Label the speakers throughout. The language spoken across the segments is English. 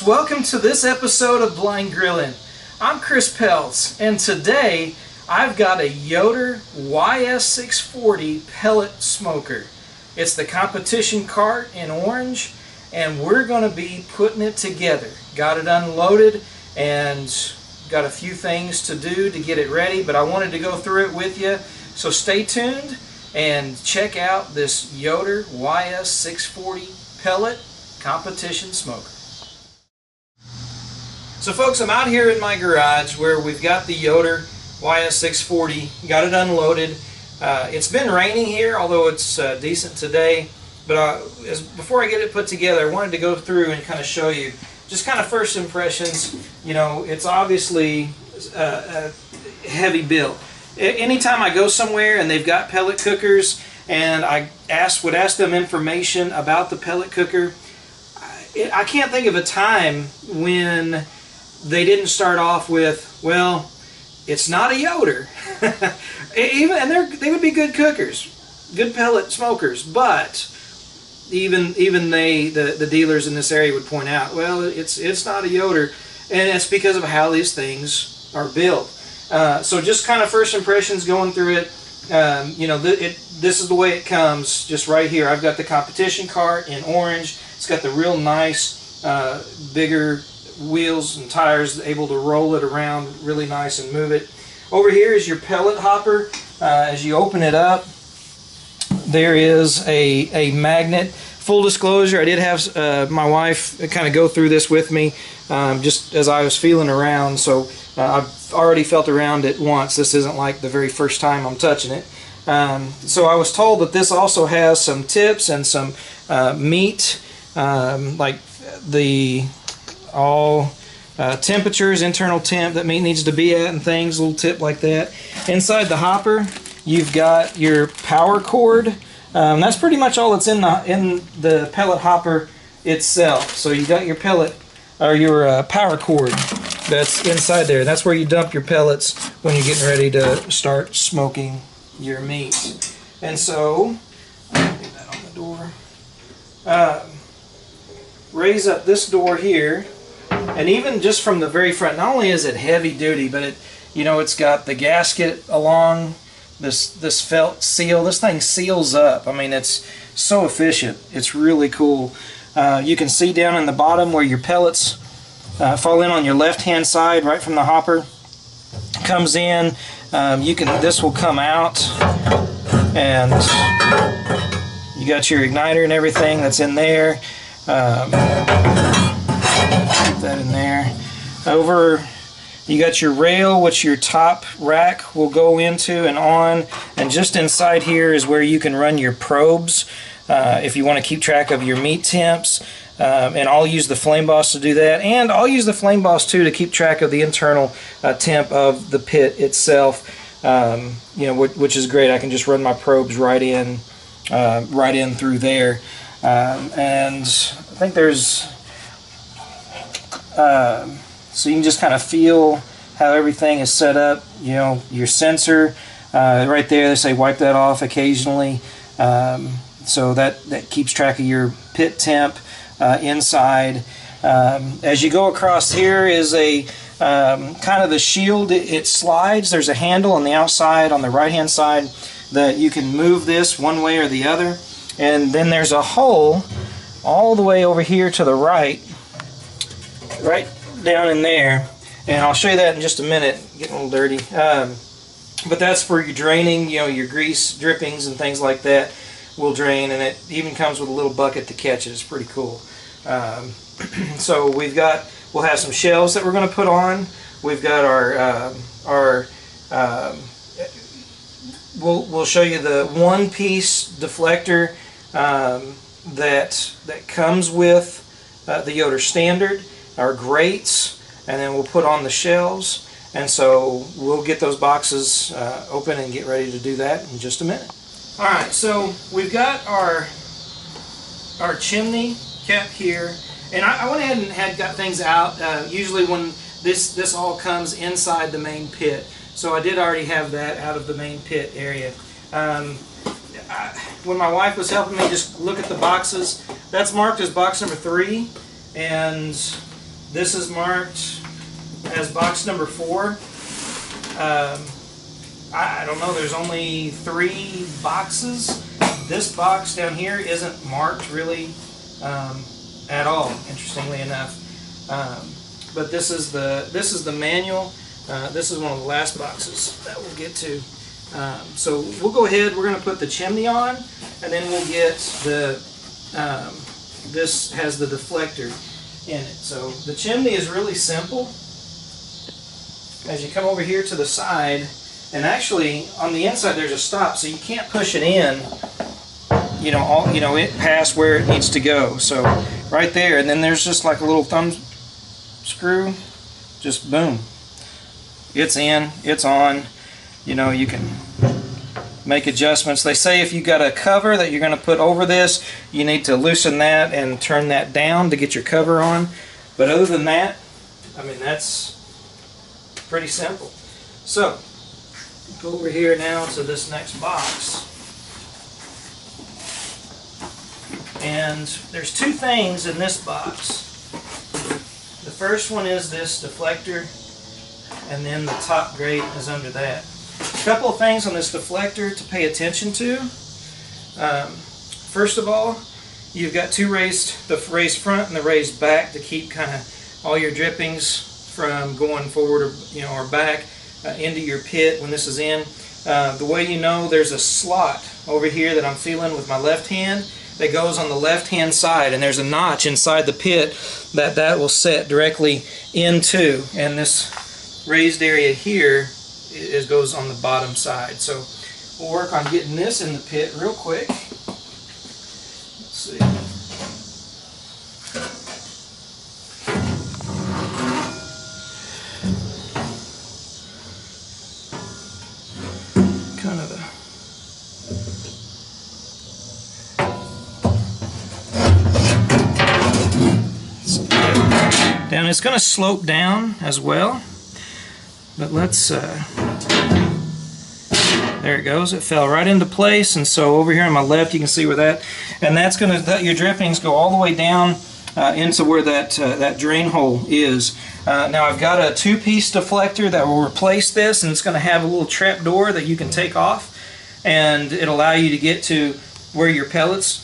Speaker 1: welcome to this episode of Blind Grilling. I'm Chris Peltz, and today I've got a Yoder YS640 pellet smoker. It's the competition cart in orange, and we're going to be putting it together. Got it unloaded and got a few things to do to get it ready, but I wanted to go through it with you. So stay tuned and check out this Yoder YS640 pellet competition smoker. So folks, I'm out here in my garage where we've got the Yoder YS640, got it unloaded. It's been raining here, although it's decent today, but before I get it put together, I wanted to go through and kind of show you just kind of first impressions. You know, it's obviously a heavy build. Anytime I go somewhere and they've got pellet cookers and I would ask them information about the pellet cooker, I can't think of a time when they didn't start off with, well, it's not a Yoder. And they would be good cookers, good pellet smokers, but even the dealers in this area would point out, well, it's not a Yoder, and it's because of how these things are built. So just kind of first impressions going through it. You know, this is the way it comes, just right here. I've got the competition cart in orange. It's got the real nice bigger wheels and tires, able to roll it around really nice and move it. Over here is your pellet hopper. As you open it up, there is a magnet. Full disclosure, I did have my wife kind of go through this with me just as I was feeling around, so I've already felt around it once. This isn't like the very first time I'm touching it. So I was told that this also has some tips and some meat, like the temperatures, internal temp that meat needs to be at and things, a little tip like that. Inside the hopper, you've got your power cord. That's pretty much all that's in the pellet hopper itself. So you got your pellet or your power cord that's inside there. That's where you dump your pellets when you're getting ready to start smoking your meat. And so, get that on the door. Raise up this door here, and even just from the very front, not only is it heavy duty, but it's got the gasket along this felt seal. This thing seals up. I mean, it's so efficient. It's really cool. You can see down in the bottom where your pellets fall in on your left hand side, right from the hopper. Comes in. This will come out, and you got your igniter and everything that's in there. Keep that in there. Over, you got your rail, which your top rack will go into and on, and just inside here is where you can run your probes if you want to keep track of your meat temps. And I'll use the Flame Boss to do that, and I'll use the Flame Boss too to keep track of the internal temp of the pit itself. Which is great. I can just run my probes right in through there. And I think there's so you can just kind of feel how everything is set up. You know, your sensor right there, they say wipe that off occasionally, so that keeps track of your pit temp inside. As you go across here is a kind of the shield. It slides. There's a handle on the outside on the right hand side that you can move this one way or the other, and then there's a hole all the way over here to the right down in there, and I'll show you that in just a minute. Getting a little dirty, but that's for your draining. Your grease drippings and things like that will drain, and it even comes with a little bucket to catch it. It's pretty cool. So we'll have some shelves that we're going to put on. We've got we'll show you the one-piece deflector that comes with the Yoder standard, our grates, and then we'll put on the shelves. And so we'll get those boxes open and get ready to do that in just a minute. Alright, so we've got our chimney cap here, and I went ahead and got things out. Usually when this all comes inside the main pit, so I did already have that out of the main pit area. When my wife was helping me just look at the boxes, that's marked as box number 3, and This is marked as box number 4. I don't know, there's only 3 boxes. This box down here isn't marked really at all, interestingly enough. But this is the manual. This is one of the last boxes that we'll get to. So we'll go ahead, we're going to put the chimney on, and then we'll get the, this has the deflector in it. So the chimney is really simple. As you come over here to the side, and actually on the inside there's a stop, so you can't push it in, it past where it needs to go. So right there, and then there's just like a little thumb screw, just boom. It's in, it's on. You can make adjustments. They say if you got a cover that you're going to put over this, you need to loosen that and turn that down to get your cover on. But other than that, I mean, that's pretty simple. So, go over here now to this next box. And there's 2 things in this box. The first one is this deflector, and then the top grate is under that. A couple of things on this deflector to pay attention to. First of all, you've got the raised front and the raised back to keep kind of all your drippings from going forward or back into your pit when this is in. The way you know, there's a slot over here that I'm feeling with my left hand that goes on the left hand side, and there's a notch inside the pit that will set directly into, and this raised area here goes on the bottom side. So we'll work on getting this in the pit real quick. Let's see. Kind of down. It's going to slope down as well. But let's, there it goes, it fell right into place, and so over here on my left you can see where that, and that's going to, your drippings go all the way down into where that drain hole is. Now I've got a 2-piece deflector that will replace this, and it's going to have a little trap door that you can take off, and it'll allow you to get to where your pellets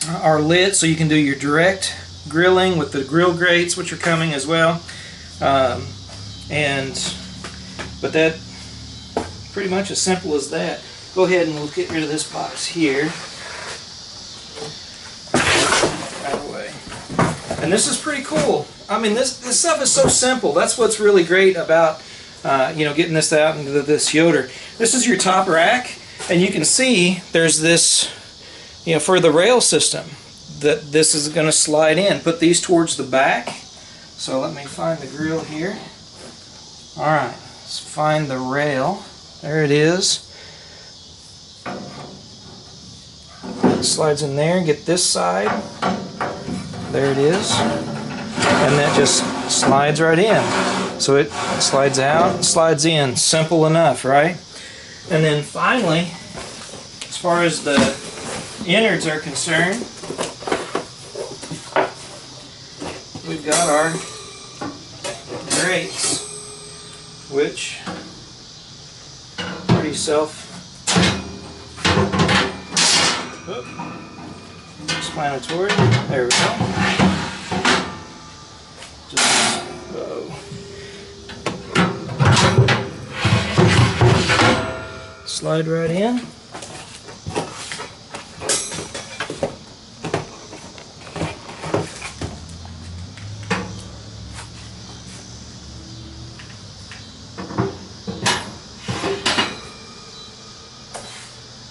Speaker 1: are lit, so you can do your direct grilling with the grill grates, which are coming as well. But that, pretty much as simple as that. Go ahead and we'll get rid of this box here. Out of the way. And this is pretty cool. I mean, this stuff is so simple. That's what's really great about getting this out into this Yoder. This is your top rack, and you can see there's this, for the rail system, that this is going to slide in. Put these towards the back. So let me find the grill here. Alright, let's find the rail. There it is. It slides in there, get this side. There it is. And that just slides right in. So it slides out and slides in. Simple enough, right? And then finally, as far as the innards are concerned, we've got our grates, which pretty self-explanatory. There we go. Just slide right in.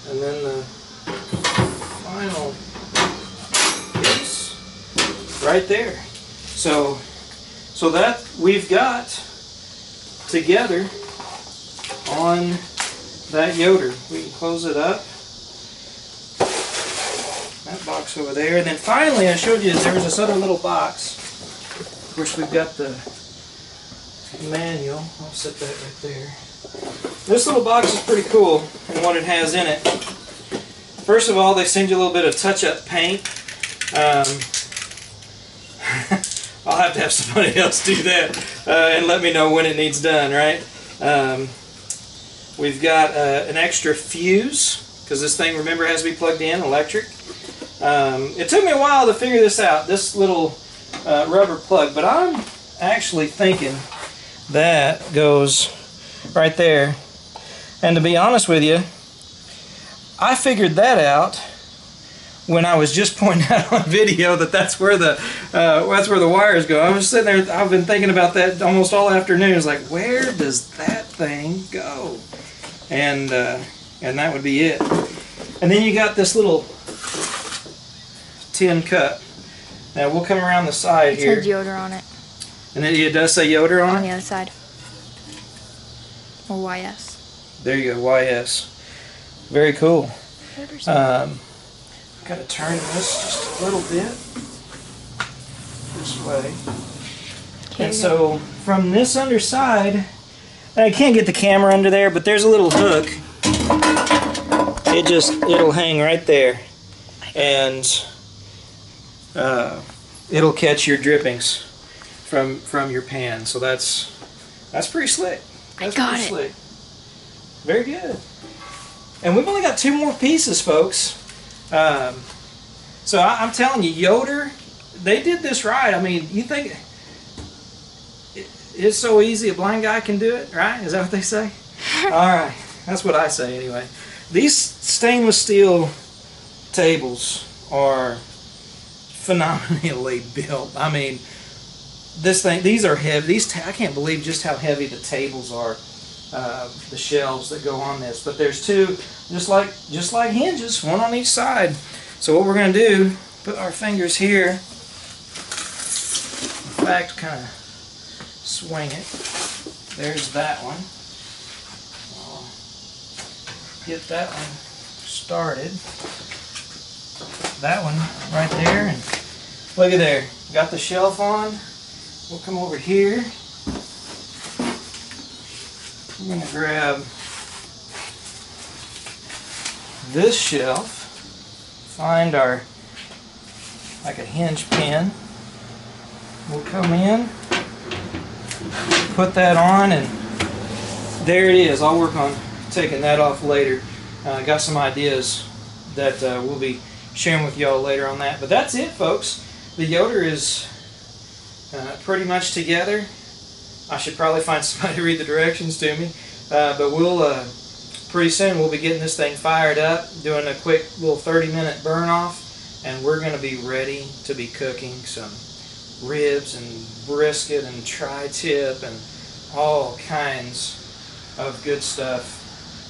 Speaker 1: And then the final piece right there. So that we've got together on that Yoder. We can close it up. That box over there. And then finally I showed you there was this other little box. Of course we've got the manual. I'll set that right there. This little box is pretty cool in what it has in it. First of all, they send you a little bit of touch-up paint. I'll have to have somebody else do that and let me know when it needs done, right? We've got an extra fuse, because this thing, remember, has to be plugged in, electric. It took me a while to figure this out, this little rubber plug, but I'm actually thinking that goes right there. And to be honest with you, I figured that out when I was just pointing out on video that that's where the wires go. I was sitting there, I've been thinking about that almost all afternoon. It's like, where does that thing go? And that would be it. And then you got this little tin cup. Now we'll come around the side here.
Speaker 2: It says Yoder on it.
Speaker 1: And it does say Yoder on it?
Speaker 2: On the other side. Or YS.
Speaker 1: There you go, YS. Very cool. Got to turn this just a little bit this way.
Speaker 2: Okay,
Speaker 1: and so from this underside, I can't get the camera under there, but there's a little hook. It'll hang right there, and it'll catch your drippings from your pan. So that's pretty slick. That's pretty slick. Very good. And we've only got 2 more pieces, folks. So I'm telling you, Yoder, they did this right. I mean, you think it's so easy a blind guy can do it, right? Is that what they say? All right, that's what I say anyway. These stainless steel tables are phenomenally built. I mean, these are heavy. I can't believe just how heavy the tables are. The shelves that go on this, but there's 2 just like hinges, 1 on each side. So what we're going to do, put our fingers here, in fact, kind of swing it. There's that one. I'll get that one started. That one right there, and look at there, got the shelf on. We'll come over here. I'm going to grab this shelf, find our, like a hinge pin. We'll come in, put that on, and there it is. I'll work on taking that off later. I got some ideas that we'll be sharing with y'all later on that. But that's it, folks. The Yoder is pretty much together. I should probably find somebody to read the directions to me, but we'll pretty soon we'll be getting this thing fired up, doing a quick little 30-minute burn off, and we're going to be ready to be cooking some ribs and brisket and tri-tip and all kinds of good stuff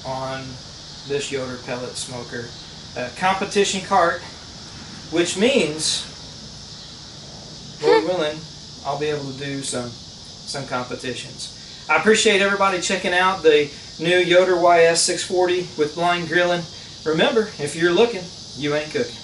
Speaker 1: on this Yoder pellet smoker competition cart, which means, Lord willing, I'll be able to do some competitions. I appreciate everybody checking out the new Yoder YS640 with blind grilling. Remember, if you're looking, you ain't cooking.